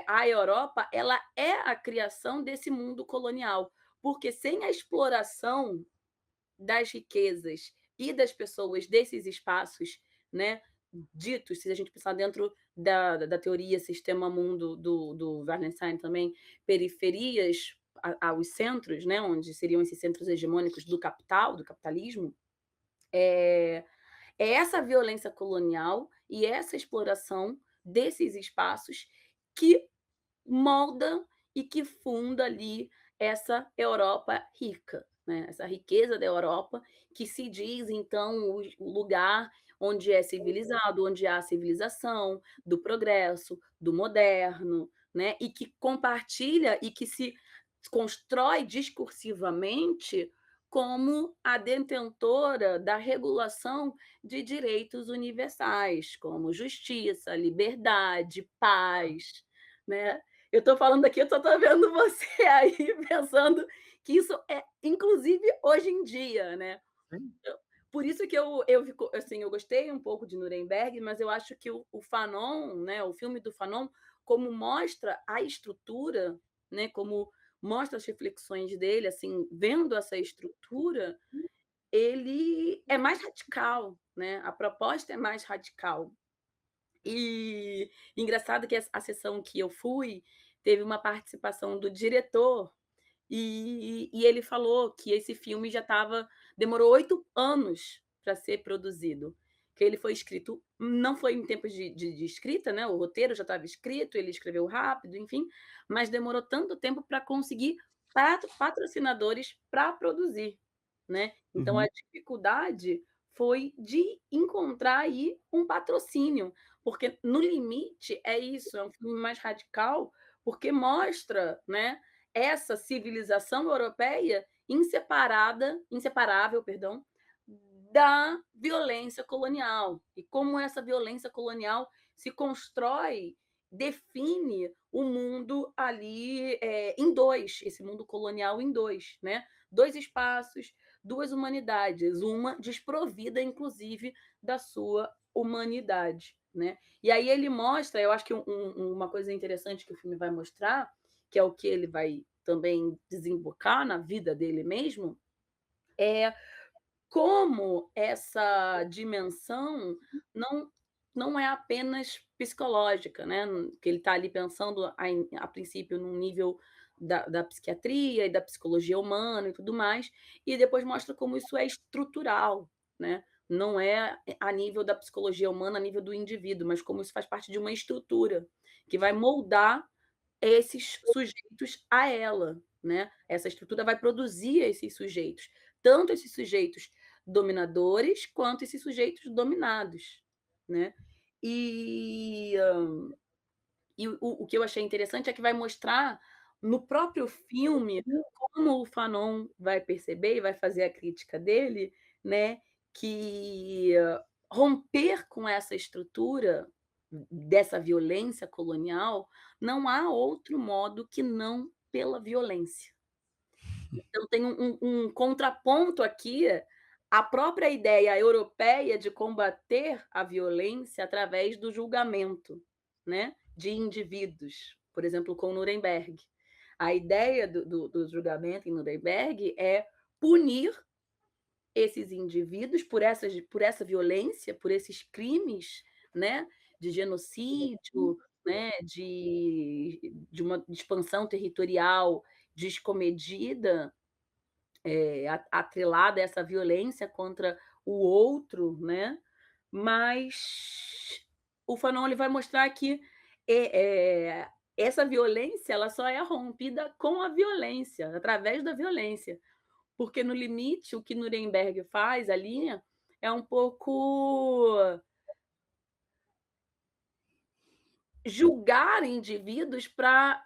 a Europa ela é a criação desse mundo colonial, porque sem a exploração das riquezas e das pessoas desses espaços, né, ditos, se a gente pensar dentro da teoria sistema mundo do Wallenstein também, periferias aos centros, né, onde seriam esses centros hegemônicos do capital, do capitalismo, é, é essa violência colonial e essa exploração desses espaços que molda e que funda ali essa Europa rica, né? Essa riqueza da Europa, que se diz, então, o lugar onde é civilizado, onde há civilização, do progresso, do moderno, né? E que compartilha e que se constrói discursivamente como a detentora da regulação de direitos universais, como justiça, liberdade, paz, né? Eu estou falando aqui, eu estou vendo você aí pensando que isso é, inclusive, hoje em dia, né? Sim. Por isso que eu fico, assim, eu gostei um pouco de Nuremberg, mas eu acho que o Fanon, né, o filme do Fanon, como mostra a estrutura, né, como mostra as reflexões dele, assim, vendo essa estrutura, ele é mais radical, né? A proposta é mais radical. E engraçado que a sessão que eu fui, teve uma participação do diretor, e ele falou que esse filme já estava demorou 8 anos para ser produzido, que ele foi escrito não foi em tempos de escrita, né, o roteiro já estava escrito, ele escreveu rápido, enfim, mas demorou tanto tempo para conseguir patrocinadores para produzir, né. Então a Uhum. dificuldade foi de encontrar aí um patrocínio, porque No Limite é isso, é um filme mais radical, porque mostra, né, essa civilização europeia inseparável, perdão, da violência colonial e como essa violência colonial se constrói, define o mundo ali em dois, esse mundo colonial em dois, né? Dois espaços, duas humanidades, uma desprovida, inclusive, da sua humanidade, né? E aí ele mostra, eu acho que uma coisa interessante que o filme vai mostrar, que é o que ele vai também desembocar na vida dele mesmo, é como essa dimensão não não é apenas psicológica, né, que ele está ali pensando a princípio num nível da psiquiatria e da psicologia humana e tudo mais, e depois mostra como isso é estrutural, né, não é a nível da psicologia humana, a nível do indivíduo, mas como isso faz parte de uma estrutura, que vai moldar esses sujeitos a ela, né. Essa estrutura vai produzir esses sujeitos, tanto esses sujeitos dominadores, quanto esses sujeitos dominados, né. E, o que eu achei interessante é que vai mostrar no próprio filme como o Fanon vai perceber e vai fazer a crítica dele, né, que romper com essa estrutura dessa violência colonial, não há outro modo que não pela violência. Então tem um contraponto aqui, à própria ideia europeia de combater a violência através do julgamento, né, de indivíduos, por exemplo, com Nuremberg. A ideia do julgamento em Nuremberg é punir esses indivíduos por essa violência, por esses crimes, né, de genocídio, né, de uma expansão territorial descomedida, atrelada a essa violência contra o outro, né, mas o Fanon ele vai mostrar que, essa violência ela só é rompida com a violência, através da violência. Porque No Limite, o que Nuremberg faz ali é um pouco julgar indivíduos para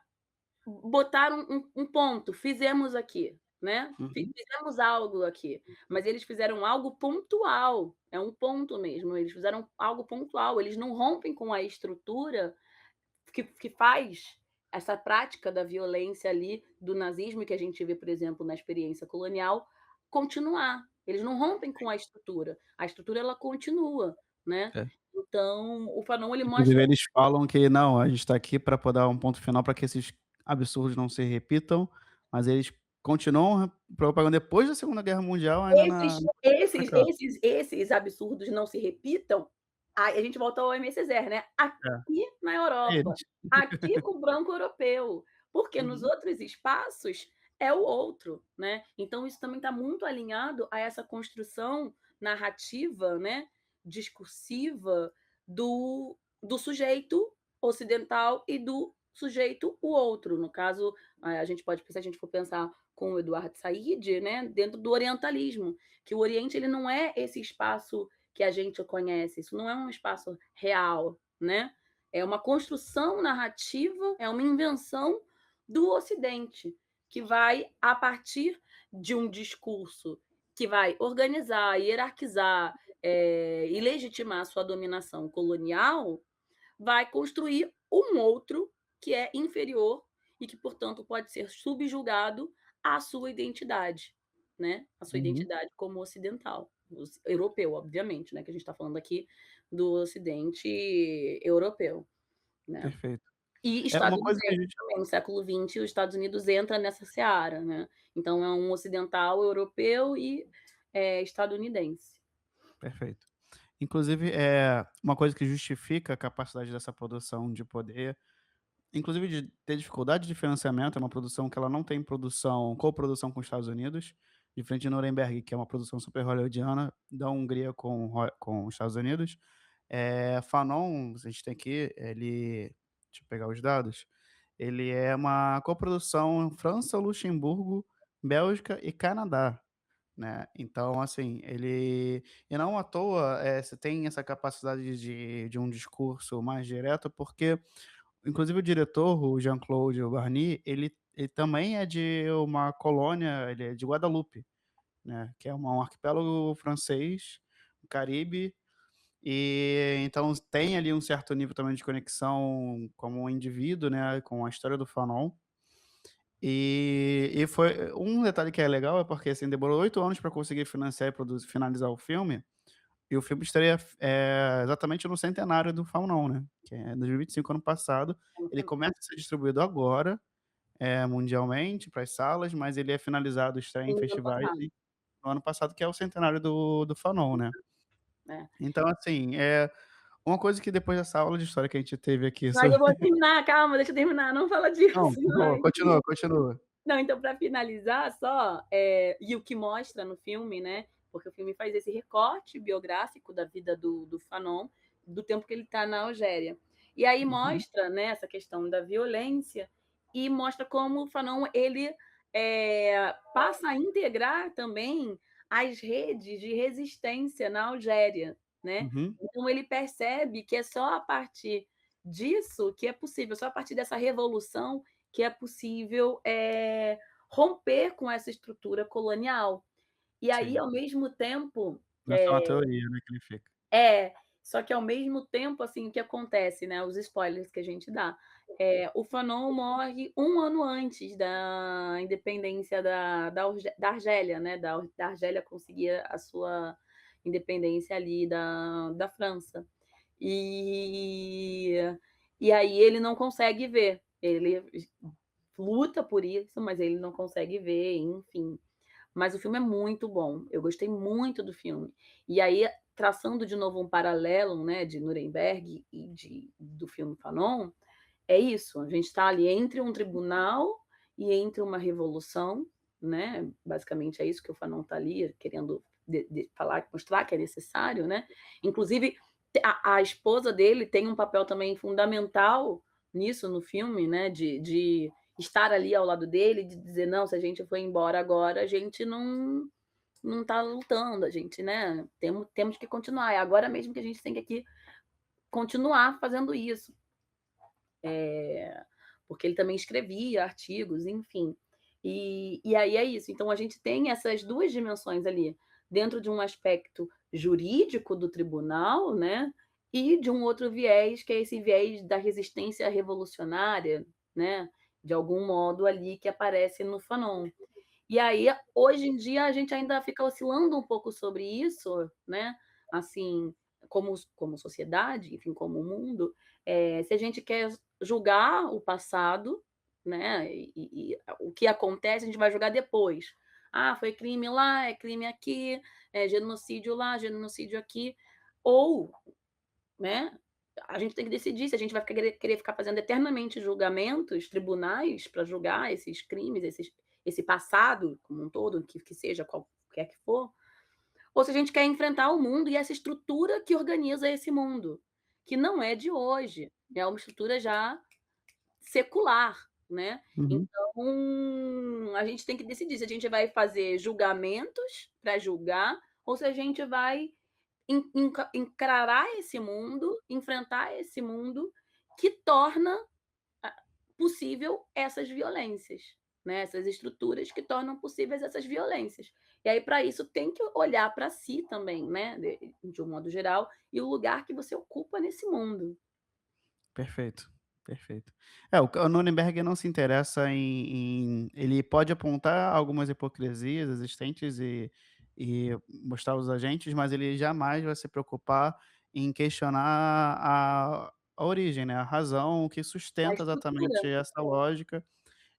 botar um ponto, fizemos aqui, né, Uhum. fizemos algo aqui, mas eles fizeram algo pontual, é um ponto mesmo, eles fizeram algo pontual, eles não rompem com a estrutura que faz essa prática da violência ali, do nazismo, que a gente vê, por exemplo, na experiência colonial, continuar. Eles não rompem com a estrutura ela continua, né. É. Então, o Fanon ele Inclusive mostra eles falam que: "Não, a gente está aqui para poder dar um ponto final para que esses absurdos não se repitam", mas eles continuam propagando depois da Segunda Guerra Mundial ainda esses na esses cá. esses esses absurdos não se repitam, aí a gente volta ao MSZR, né, aqui na É Europa, eles. aqui com o branco europeu, porque nos Uhum, outros espaços é o outro, né. Então isso também está muito alinhado a essa construção narrativa, né, discursiva do sujeito ocidental e do sujeito o outro. No caso, a gente pode se a gente for pensar com o Eduardo Said, né, dentro do orientalismo, que o Oriente ele não é esse espaço que a gente conhece, isso não é um espaço real, né? É uma construção narrativa, é uma invenção do Ocidente, que vai, a partir de um discurso que vai organizar, hierarquizar e legitimar a sua dominação colonial, vai construir um outro que é inferior e que, portanto, pode ser subjugado à sua identidade, né? A sua uhum, identidade como ocidental, europeu, obviamente, né? Que a gente está falando aqui do Ocidente europeu, né? perfeito. E É uma coisa que a estadunidense gente também, no século XX, os Estados Unidos entra nessa seara, né? Então é um ocidental europeu e estadunidense. perfeito. Inclusive, uma coisa que justifica a capacidade dessa produção de poder, inclusive de ter dificuldade de financiamento, é uma produção que ela não tem coprodução com os Estados Unidos, diferente de Nuremberg, que é uma produção super hollywoodiana da Hungria com os Estados Unidos. Fanon, a gente tem aqui, deixa eu pegar os dados, ele é uma coprodução França, Luxemburgo, Bélgica e Canadá, né. Então, assim, e não à toa, você tem essa capacidade de um discurso mais direto, porque inclusive o diretor, o Jean-Claude Barny, ele também é de uma colônia, ele é de Guadalupe, né, que é um arquipélago francês, no Caribe, e então tem ali um certo nível também de conexão como um indivíduo, né, com a história do Fanon. E foi um detalhe que é legal é porque, assim, demorou 8 anos para conseguir financiar e finalizar o filme, e o filme estreia, exatamente no centenário do Fanon, né, que é 2025, ano passado. Ele começa a ser distribuído agora, mundialmente para as salas, mas ele é finalizado, estreia em No ano festivais passado, no ano passado, que é o centenário do Fanon, né. né. Então, assim, uma coisa que depois dessa aula de história que a gente teve aqui Mas sobre eu vou terminar, calma, deixa eu terminar, não fala não, disso. por favor, Ai. continua, continua. Não, então para finalizar só, e o que mostra no filme, né, porque o filme faz esse recorte biográfico da vida do Fanon, do tempo que ele está na Algéria. E aí Uhum, mostra, né, essa questão da violência e mostra como o Fanon ele, passa a integrar também as redes de resistência na Algéria, né. uhum, Então ele percebe que é só a partir disso que é possível, só a partir dessa revolução que é possível romper com essa estrutura colonial. E aí, sim. ao mesmo tempo, Essa é uma teoria, né, que ele fica. é, só que ao mesmo tempo, assim, o que acontece, né, os spoilers que a gente dá, o Fanon morre um ano antes da independência da Argélia, né, da Argélia conseguir a sua independência ali da França. E e aí ele não consegue ver, ele luta por isso, mas ele não consegue ver, enfim. Mas o filme é muito bom, eu gostei muito do filme. E aí, traçando de novo um paralelo, né, de Nuremberg e do filme Fanon, é isso, a gente está ali entre um tribunal e entre uma revolução, né, basicamente é isso que o Fanon está ali querendo falar, mostrar que é necessário, né. Inclusive, a esposa dele tem um papel também fundamental nisso no filme, né, de estar ali ao lado dele, de dizer: "Não, se a gente for embora agora, a gente não está lutando, a gente, né, temos que continuar, é agora mesmo que a gente tem que aqui continuar fazendo isso". Eh, Porque ele também escrevia artigos, enfim. E aí é isso, então a gente tem essas 2 dimensões ali, dentro de um aspecto jurídico do tribunal, né, e de um outro viés, que é esse viés da resistência revolucionária, né, de algum modo ali que aparece no Fanon. E aí, hoje em dia, a gente ainda fica oscilando um pouco sobre isso, né, assim, como sociedade, enfim, como mundo, se a gente quer julgar o passado, né, e o que acontece, a gente vai julgar depois. "Ah, foi crime lá, é crime aqui, é genocídio lá, genocídio aqui", ou, né, a gente tem que decidir se a gente vai querer ficar fazendo eternamente julgamentos, tribunais para julgar esses crimes, esse passado como um todo, que seja qualquer que for, ou se a gente quer enfrentar o mundo e essa estrutura que organiza esse mundo, que não é de hoje, é uma estrutura já secular, né. Uhum, Então, a gente tem que decidir se a gente vai fazer julgamentos para julgar ou se a gente vai encarar esse mundo, enfrentar esse mundo que torna possível essas violências, né, essas estruturas que tornam possíveis essas violências. E aí para isso tem que olhar para si também, né, de um modo geral, e o lugar que você ocupa nesse mundo. perfeito, perfeito. É, o Nuremberg não se interessa ele pode apontar algumas hipocrisias existentes e mostrar os agentes, mas ele jamais vai se preocupar em questionar a origem, né, a razão que A sustenta estrutura, exatamente essa lógica,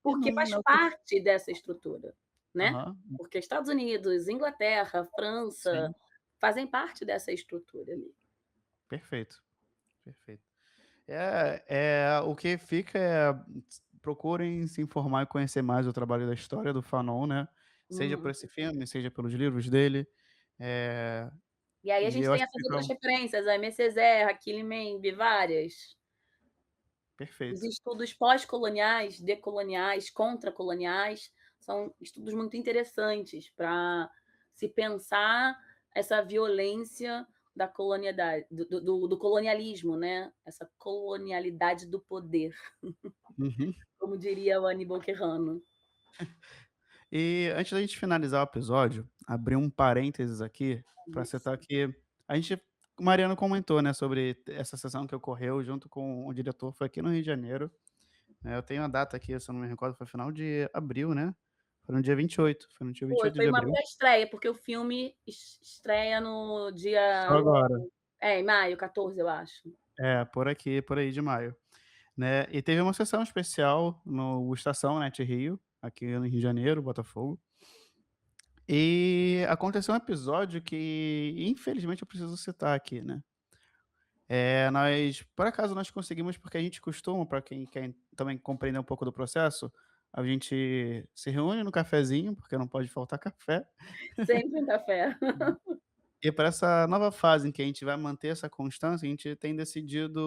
e porque não faz é o que parte dessa estrutura, né. aham, Porque Estados Unidos, Inglaterra, França, sim, fazem parte dessa estrutura ali. perfeito, perfeito. O que fica procurem se informar e conhecer mais o trabalho da história do Fanon, né, seja por Uhum. esse filme, seja pelos livros dele, eh, E aí a e gente eu tem acho que essas fica outras referências, a Aimé Césaire, Achille Mbembe, várias. Os perfeito. estudos pós-coloniais, decoloniais, contracoloniais, são estudos muito interessantes para se pensar essa violência da colonialidade do colonialismo, né, essa colonialidade do poder, Uhum. como diria o Aníbal Quijano. E antes da gente finalizar o episódio, abrir um parênteses aqui para citar que a gente o Mariano comentou, né, sobre essa sessão que ocorreu junto com o diretor, foi aqui no Rio de Janeiro, né, eu tenho a data aqui, se eu não me recordo, foi final de abril, né, foi no dia 28, foi no dia Foi, 28 foi de uma abril, pré-estreia, porque o filme estreia no só dia agora. em maio, 14, eu acho. É, por aqui, por aí de maio, né. E teve uma sessão especial no Estação Net Rio, aqui no Rio de Janeiro, Botafogo, e aconteceu um episódio que infelizmente eu preciso citar aqui, né. Nós por acaso nós conseguimos porque a gente costuma, para quem quer também compreender um pouco do processo, a gente se reúne no cafezinho, porque não pode faltar café. Sempre um café. E para essa nova fase em que a gente vai manter essa constância, a gente tem decidido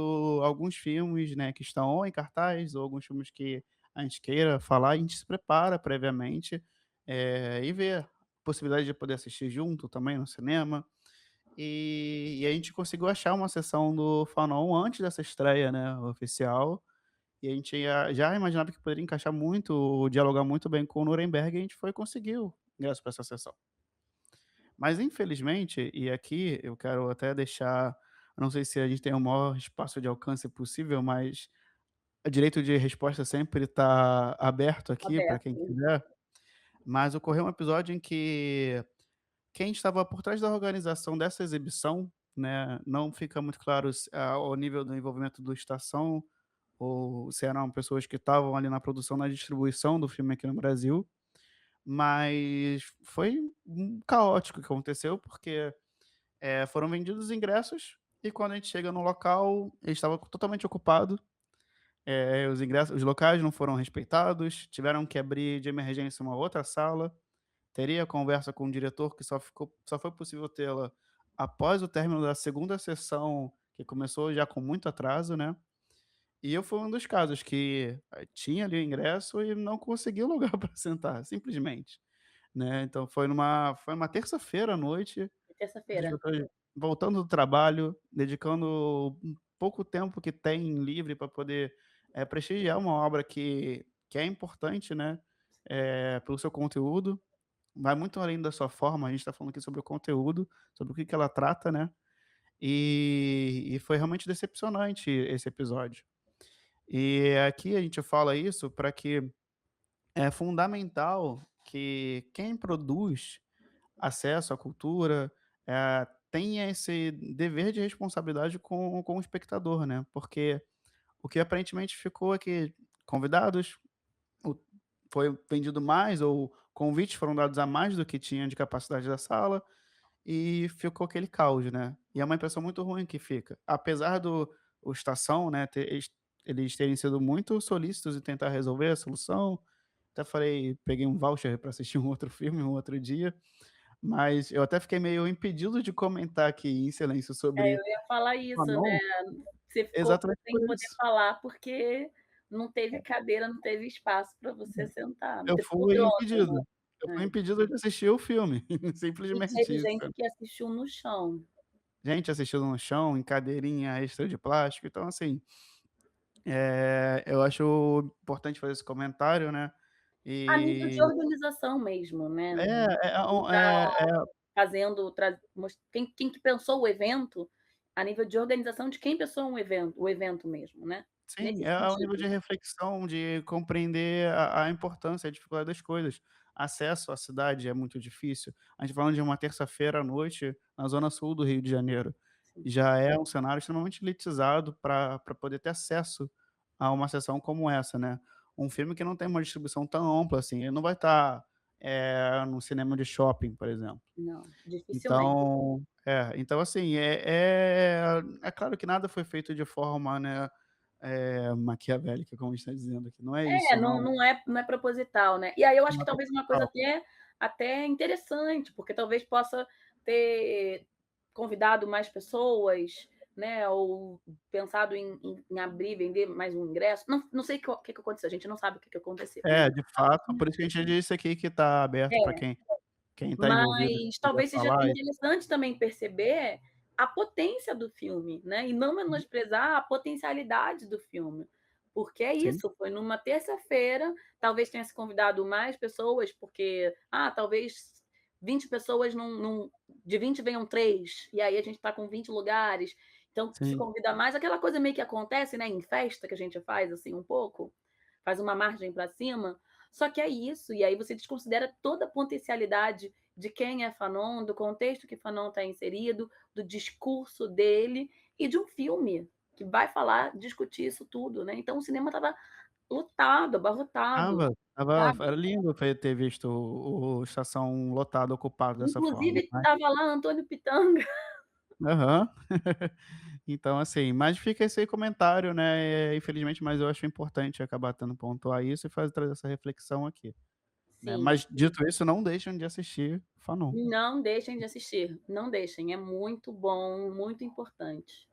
alguns filmes, né, que estão ou em cartaz ou alguns filmes que a gente queira falar, a gente se prepara previamente, e vê a possibilidade de poder assistir junto também no cinema. E a gente conseguiu achar uma sessão do Fanon antes dessa estreia, né, oficial, e a gente já imaginava que poderia encaixar muito, dialogar muito bem com o Nuremberg, e a gente foi e conseguiu ingresso para essa sessão. Mas infelizmente, e aqui eu quero até deixar, eu não sei se a gente tem o maior espaço de alcance possível, mas o direito de resposta sempre está aberto aqui para quem Aberto. quiser, mas ocorreu um episódio em que quem estava por trás da organização dessa exibição, né, não fica muito claro o nível do envolvimento do Estação, ou se eram pessoas que estavam ali na produção, na distribuição do filme aqui no Brasil, mas foi caótico o que aconteceu, porque foram vendidos os ingressos e quando a gente chega no local, ele estava totalmente ocupado, os locais não foram respeitados, tiveram que abrir de emergência uma outra sala, teria conversa com o diretor que só foi possível tê-la após o término da segunda sessão, que começou já com muito atraso, né. E eu fui um dos casos que, tinha ali o ingresso e não consegui o lugar para sentar, simplesmente, né. Então foi uma terça-feira à noite, os Terça-feira. diretores voltando do trabalho, dedicando um pouco tempo que tem livre para poder, prestigiar uma obra que é importante, né, pelo seu conteúdo, vai muito além da sua forma, a gente está falando aqui sobre o conteúdo, sobre o que que ela trata, né, e foi realmente decepcionante esse episódio. E aqui a gente fala isso para que é fundamental que quem produz acesso à cultura, tenha esse dever de responsabilidade com o espectador, né, porque o que aparentemente ficou é que convidados, o foi vendido mais ou convites foram dados a mais do que tinha de capacidade da sala, e ficou aquele caos, né. E é uma impressão muito ruim que fica. Apesar do o Estação, né, eles terem sido muito solícitos em tentar resolver a solução, até falei peguei um voucher para assistir um outro filme um outro dia, mas eu até fiquei meio impedido de comentar aqui em silêncio É, sobre eu ia falar isso, né, Fanon, você ficou exatamente sem por poder isso. falar, porque não teve cadeira, não teve espaço para você sentar, Eu você ficou fui pronto, impedido. Eu fui né. impedido de assistir o filme, E simplesmente teve isso. gente que assistiu no chão. Gente assistindo no chão, em cadeirinha extra de plástico, então assim, eu acho importante fazer esse comentário, né, A nível de e organização mesmo, né, é é quem um tá é fazendo quem que pensou o evento, a nível de organização de quem pensou o evento mesmo, né, sim, nesse é um nível sentido. de reflexão, de compreender a importância, a dificuldade das coisas. Acesso à cidade é muito difícil. A gente falando de uma terça-feira à noite na zona sul do Rio de Janeiro. Sim. Já é um cenário extremamente elitizado para poder ter acesso a uma sessão como essa, né. Um filme que não tem uma distribuição tão ampla assim, ele não vai estar, num cinema de shopping, por exemplo. Não, dificilmente. Então assim, é claro que nada foi feito de forma, né, maquiavélica, como a gente está dizendo aqui, não é É, isso, não não. não é proposital, né. E aí eu acho Não que é talvez uma coisa proposital. até interessante, porque talvez possa ter convidado mais pessoas, né, ou pensado em abrir, vender mais um ingresso. Não sei o que aconteceu, a gente não sabe o que que aconteceu, né. É, de fato, por isso que a gente disse aqui que está aberto para É. quem está envolvido Mas quiser talvez seja falar. interessante também perceber a potência do filme, né, e não menosprezar a potencialidade do filme, porque é Sim, isso, foi numa terça-feira, talvez tenha se convidado mais pessoas, porque, talvez 20 pessoas não de 20 venham 3 e aí a gente está com 20 lugares, então se sim, convida mais, aquela coisa meio que acontece, né, em festa que a gente faz, assim, um pouco, faz uma margem para cima, só que é isso, e aí você desconsidera toda a potencialidade de quem é Fanon, do contexto que Fanon está inserido, do discurso dele e de um filme que vai falar, discutir isso tudo, né. Então o cinema estava lotado, abarrotado, era sabe. lindo ter visto o Estação lotado, ocupado dessa forma, Inclusive né. estava lá Antônio Pitanga. Aham. Então, assim, mas fica esse comentário, né, infelizmente, mas eu acho importante acabar tendo pontuar isso e trazer essa reflexão aqui, né. Sim, Mas dito isso, não deixem de assistir Fanon. não deixem de assistir, não deixem, é muito bom, muito importante.